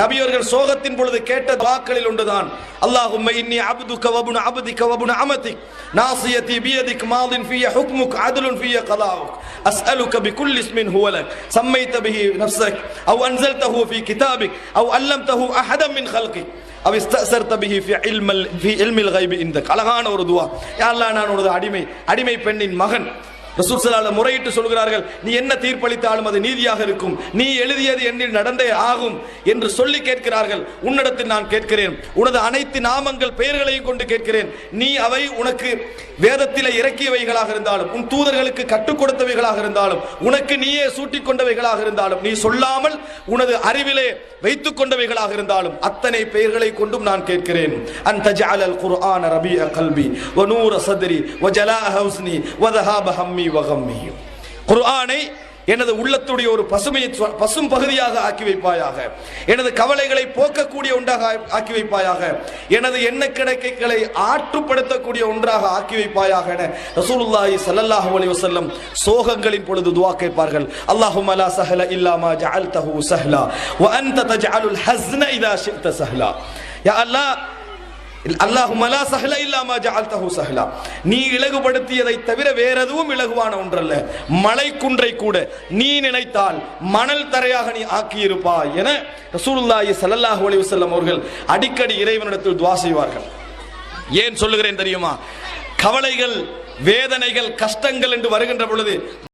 நபியவர்கள் சோகத்தின் பொழுது கேட்ட துஆக்களில் ஒன்றுதான் அல்லாஹும்ம இன்னி அப்துக வப்னு அப்திக வப்னு அமதிக் நாசியதி பியதிக் மாதின் ஃபிய ஹுக்முக் அதுலுன் ஃபிய கலாஉக் அஸ்அலுக பிகுல்லி இஸ்மின் ஹுவ லக் சம்மைத பிஹி நஃப்ஸக் அவ் அன்ஸல்தஹு ஃபீ கிதாபிக் அவ் அல்லம்தஹு அஹதம் மின் ஹல்கிக் அவ் இஸ்தஸர்த பிஹி ஃபீ இல்மில் கைபி இந்தக். அழகான ஒரு துஆ. யா அல்லாஹ், நான் உனது அடிமை பெண்ணின் மகன். ரசூல் ஸல்லல்லாஹு அலைஹி வஸல்லம் முறையிட்டு சொல்கிறார்கள், நீ என்ன தீர்ப்பளித்தாலும் அது நீதியாக இருக்கும், நீ எழுதியது என்னில் நடந்தே ஆகும் என்று சொல்லி கேட்கிறார்கள். உன்னிடத்தில் நான் கேட்கிறேன், உனது அனைத்து நாமங்கள் பெயர்களையும் கொண்டு கேட்கிறேன். நீ அவை உனக்கு வேதத்திலே இறக்கியவைகளாக இருந்தாலும், உன் தூதர்களுக்கு கற்றுக் கொடுத்தவைகளாக இருந்தாலும், உனக்கு நீயே சூட்டிக் கொண்டவைகளாக இருந்தாலும், நீ சொல்லாமல் உனது அறிவிலே வைத்துக் கொண்டவைகளாக இருந்தாலும், அத்தனை பெயர்களை கொண்டும் நான் கேட்கிறேன். அன் தஜஅலல் குர்ஆன ரபீஅ கல்பி வ நூர ஸத்ரி வ ஜலாஅ ஹுஸ்னி வ ذهاب ஹம்மி வ கம்மி. குர்ஆனை எனது உள்ளத்துடைய ஒரு பசும் பகுதியாக ஆக்கி வைப்பாயாக, எனது கவலைகளை போக்கக்கூடிய ஒன்றாக ஆக்கி வைப்பாயாக, எனது எண்ண கிடைக்கைகளை ஆற்றுப்படுத்தக்கூடிய ஒன்றாக ஆக்கி வைப்பாயாக என ரசூலுல்லாஹி ஸல்லல்லாஹு அலைஹி வஸல்லம் சோகங்களின் பொழுது துஆ கேட்பார்கள். அல்லாஹும்ம லா ஸஹல இல்லா மா ஜஅல்தஹு ஸஹ்லா வ அன்த தஜஅலுல் ஹஸ்ன இதா ஷி'த ஸஹ்லா. யா அல்லாஹ், அல்லாஹும்ம லா ஸஹல இல்லா மா ஜஅல்தஹு ஸஹ்லா, நீ இலகுபடுத்தியதை தவிர வேற எதுவும் இலகுவான ஒன்றல்ல. மலை குன்றை கூட நீ நினைத்தால் மணல் தரையாக நீ ஆக்கி இருப்பாய் என ரசூலுல்லாஹி ஸல்லல்லாஹு அலைஹி வஸல்லம் அவர்கள் அடிக்கடி இறைவனிடத்தில் துஆ செய்வார்கள். ஏன் சொல்லுகிறேன் தெரியுமா? கவலைகள், வேதனைகள், கஷ்டங்கள் என்று வருகின்ற பொழுது